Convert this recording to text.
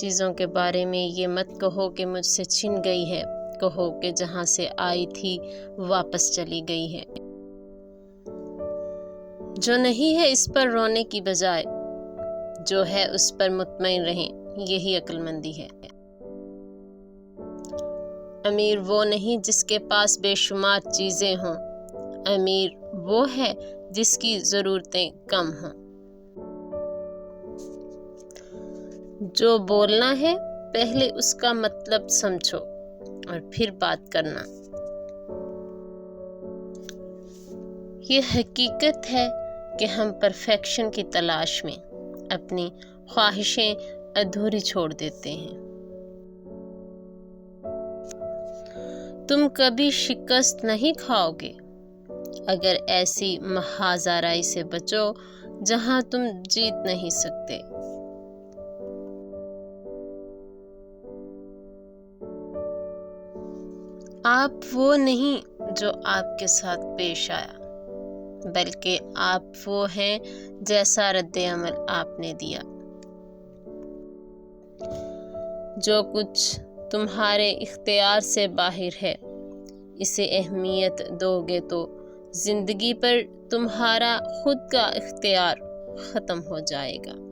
چیزوں کے بارے میں یہ مت کہو کہ مجھ سے چھن گئی ہے، کہو کہ جہاں سے آئی تھی واپس چلی گئی ہے۔ جو نہیں ہے اس پر رونے کی بجائے جو ہے اس پر مطمئن رہیں، یہی عقل مندی ہے۔ امیر وہ نہیں جس کے پاس بے شمار چیزیں ہوں، امیر وہ ہے جس کی ضرورتیں کم ہوں۔ جو بولنا ہے پہلے اس کا مطلب سمجھو اور پھر بات کرنا۔ یہ حقیقت ہے کہ ہم پرفیکشن کی تلاش میں اپنی خواہشیں ادھوری چھوڑ دیتے ہیں۔ تم کبھی شکست نہیں کھاؤ گے اگر ایسی محاذ آرائی سے بچو جہاں تم جیت نہیں سکتے۔ آپ وہ نہیں جو آپ کے ساتھ پیش آیا، بلکہ آپ وہ ہیں جیسا رد عمل آپ نے دیا۔ جو کچھ تمہارے اختیار سے باہر ہے اسے اہمیت دو گے تو زندگی پر تمہارا خود کا اختیار ختم ہو جائے گا۔